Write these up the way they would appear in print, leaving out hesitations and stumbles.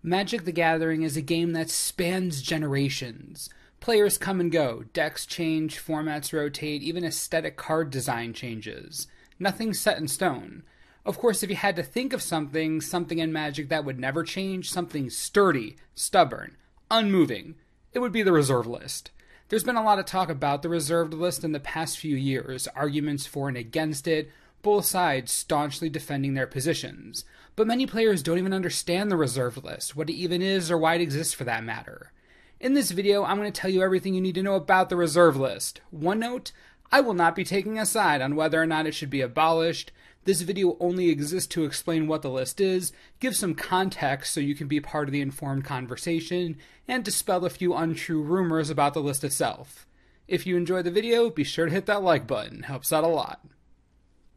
Magic the Gathering is a game that spans generations. Players come and go, decks change, formats rotate, even aesthetic card design changes. Nothing's set in stone. Of course, if you had to think of something in Magic that would never change, something sturdy, stubborn, unmoving, it would be the reserve list. There's been a lot of talk about the reserved list in the past few years, arguments for and against it, both sides staunchly defending their positions. But many players don't even understand the reserved list, what it even is or why it exists for that matter. In this video, I'm going to tell you everything you need to know about the reserve list. One note, I will not be taking a side on whether or not it should be abolished. This video only exists to explain what the list is, give some context so you can be part of the informed conversation, and dispel a few untrue rumors about the list itself. If you enjoyed the video, be sure to hit that like button, helps out a lot.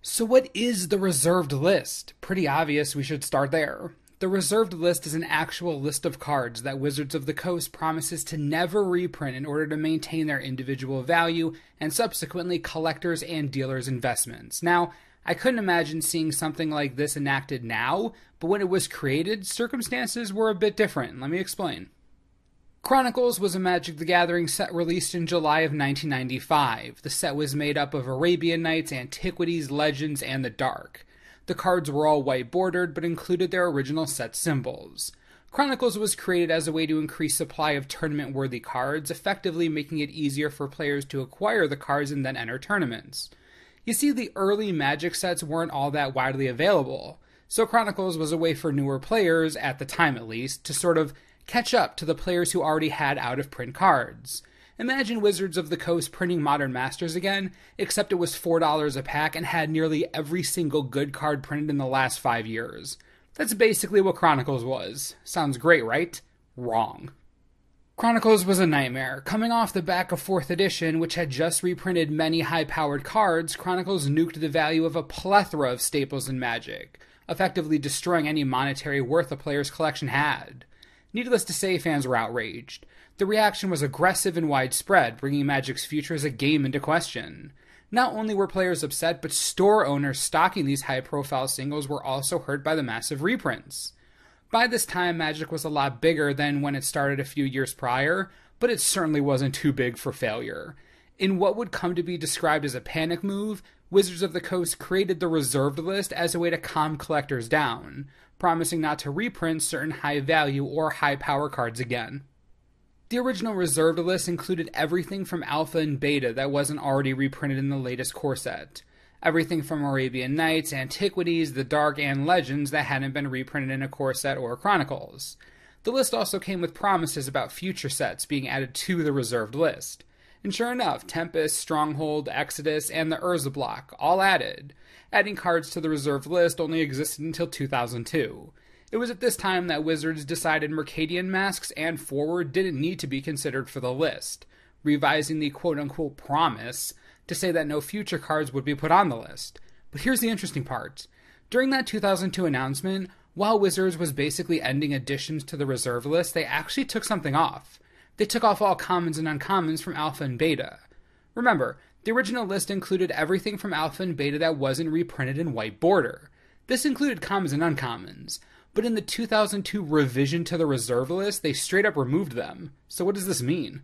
So what is the reserved list? Pretty obvious, we should start there. The reserved list is an actual list of cards that Wizards of the Coast promises to never reprint in order to maintain their individual value and subsequently collectors' and dealers' investments. Now, I couldn't imagine seeing something like this enacted now, but when it was created, circumstances were a bit different. Let me explain. Chronicles was a Magic the Gathering set released in July of 1995. The set was made up of Arabian Nights, Antiquities, Legends, and the Dark. The cards were all white bordered, but included their original set symbols. Chronicles was created as a way to increase supply of tournament-worthy cards, effectively making it easier for players to acquire the cards and then enter tournaments. You see, the early Magic sets weren't all that widely available, so Chronicles was a way for newer players, at the time at least, to sort of catch up to the players who already had out-of-print cards. Imagine Wizards of the Coast printing Modern Masters again, except it was $4 a pack and had nearly every single good card printed in the last 5 years. That's basically what Chronicles was. Sounds great, right? Wrong. Chronicles was a nightmare. Coming off the back of 4th edition, which had just reprinted many high-powered cards, Chronicles nuked the value of a plethora of staples in Magic, effectively destroying any monetary worth a player's collection had. Needless to say, fans were outraged. The reaction was aggressive and widespread, bringing Magic's future as a game into question. Not only were players upset, but store owners stocking these high-profile singles were also hurt by the massive reprints. By this time, Magic was a lot bigger than when it started a few years prior, but it certainly wasn't too big for failure. In what would come to be described as a panic move, Wizards of the Coast created the reserved list as a way to calm collectors down, promising not to reprint certain high-value or high-power cards again. The original reserved list included everything from Alpha and Beta that wasn't already reprinted in the latest core set. Everything from Arabian Nights, Antiquities, the Dark, and Legends that hadn't been reprinted in a core set or Chronicles. The list also came with promises about future sets being added to the reserved list. And sure enough, Tempest, Stronghold, Exodus, and the Urza block, all added. Adding cards to the reserved list only existed until 2002. It was at this time that Wizards decided Mercadian Masks and Forward didn't need to be considered for the list, revising the quote-unquote promise to say that no future cards would be put on the list. But here's the interesting part. During that 2002 announcement, while Wizards was basically ending additions to the reserve list, they actually took something off. They took off all commons and uncommons from Alpha and Beta. Remember, the original list included everything from Alpha and Beta that wasn't reprinted in white border. This included commons and uncommons, but in the 2002 revision to the reserve list, they straight up removed them. So what does this mean?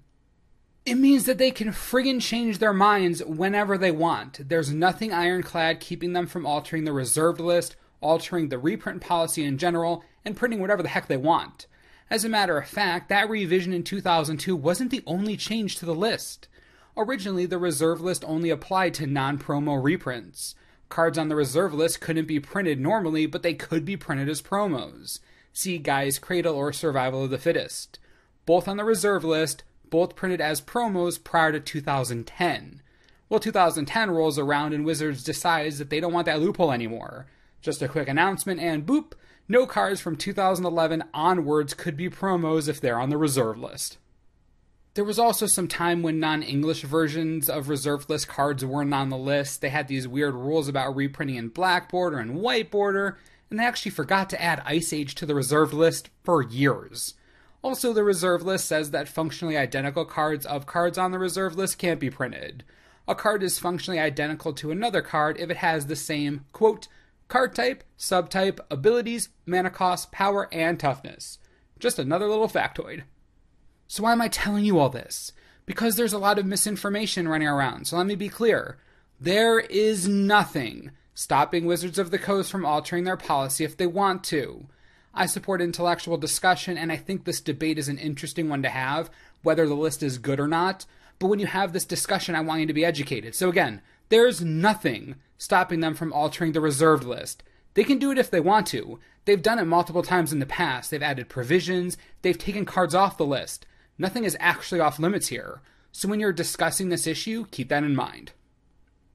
It means that they can friggin' change their minds whenever they want. There's nothing ironclad keeping them from altering the reserved list, altering the reprint policy in general, and printing whatever the heck they want. As a matter of fact, that revision in 2002 wasn't the only change to the list. Originally, the reserve list only applied to non-promo reprints. Cards on the reserve list couldn't be printed normally, but they could be printed as promos. See Gaia's Cradle or Survival of the Fittest. Both on the reserve list, both printed as promos prior to 2010. Well, 2010 rolls around and Wizards decides that they don't want that loophole anymore. Just a quick announcement and boop, no cards from 2011 onwards could be promos if they're on the reserve list. There was also some time when non-English versions of reserved list cards weren't on the list. They had these weird rules about reprinting in black border and white border, and they actually forgot to add Ice Age to the reserved list for years. Also, the reserve list says that functionally identical cards of cards on the reserve list can't be printed. A card is functionally identical to another card if it has the same, quote, card type, subtype, abilities, mana cost, power, and toughness. Just another little factoid. So why am I telling you all this? Because there's a lot of misinformation running around, so let me be clear. There is nothing stopping Wizards of the Coast from altering their policy if they want to. I support intellectual discussion, and I think this debate is an interesting one to have, whether the list is good or not. But when you have this discussion, I want you to be educated. So again, there's nothing stopping them from altering the reserved list. They can do it if they want to. They've done it multiple times in the past. They've added provisions. They've taken cards off the list. Nothing is actually off limits here. So when you're discussing this issue, keep that in mind.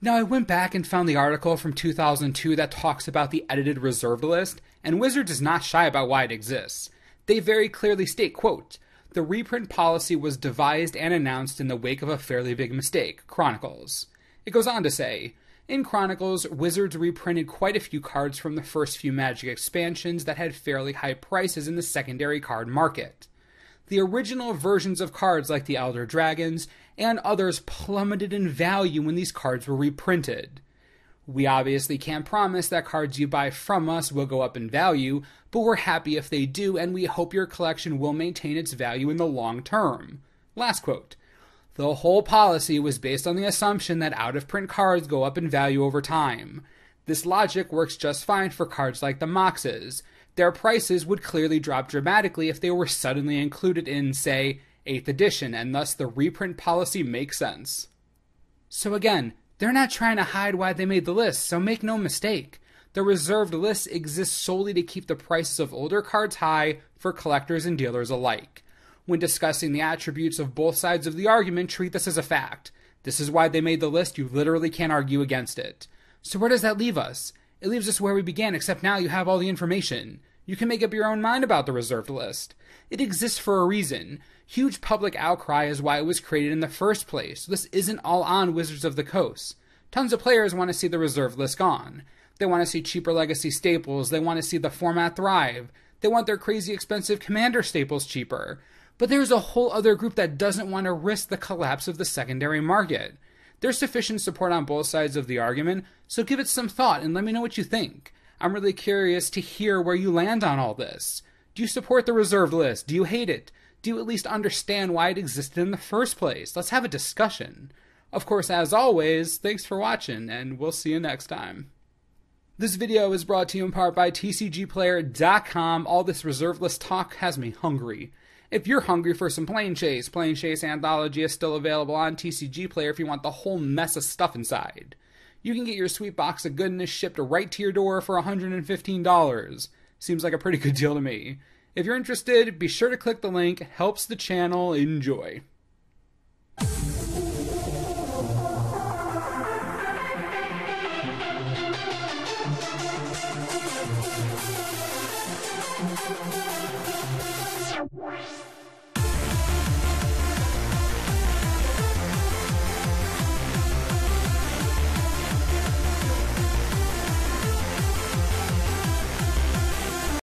Now, I went back and found the article from 2002 that talks about the edited reserved list, and Wizards is not shy about why it exists. They very clearly state, quote, "The reprint policy was devised and announced in the wake of a fairly big mistake, Chronicles." It goes on to say, "In Chronicles, Wizards reprinted quite a few cards from the first few Magic expansions that had fairly high prices in the secondary card market. The original versions of cards like the Elder Dragons and others plummeted in value when these cards were reprinted. We obviously can't promise that cards you buy from us will go up in value, but we're happy if they do, and we hope your collection will maintain its value in the long term." Last quote. The whole policy was based on the assumption that out-of-print cards go up in value over time. This logic works just fine for cards like the Moxes. Their prices would clearly drop dramatically if they were suddenly included in, say, 8th edition, and thus the reprint policy makes sense. So again, they're not trying to hide why they made the list, so make no mistake. The reserved list exists solely to keep the prices of older cards high for collectors and dealers alike. When discussing the attributes of both sides of the argument, treat this as a fact. This is why they made the list, you literally can't argue against it. So where does that leave us? It leaves us where we began, except now you have all the information. You can make up your own mind about the reserved list. It exists for a reason. Huge public outcry is why it was created in the first place. This isn't all on Wizards of the Coast. Tons of players want to see the reserved list gone. They want to see cheaper legacy staples. They want to see the format thrive. They want their crazy expensive commander staples cheaper. But there's a whole other group that doesn't want to risk the collapse of the secondary market. There's sufficient support on both sides of the argument, so give it some thought and let me know what you think. I'm really curious to hear where you land on all this. Do you support the reserved list? Do you hate it? Do you at least understand why it existed in the first place? Let's have a discussion. Of course, as always, thanks for watching, and we'll see you next time. This video is brought to you in part by TCGplayer.com. All this reserved list talk has me hungry. If you're hungry for some Plane Chase Anthology is still available on TCG Player if you want the whole mess of stuff inside. You can get your sweet box of goodness shipped right to your door for $115. Seems like a pretty good deal to me. If you're interested, be sure to click the link. Helps the channel. Enjoy. Wow.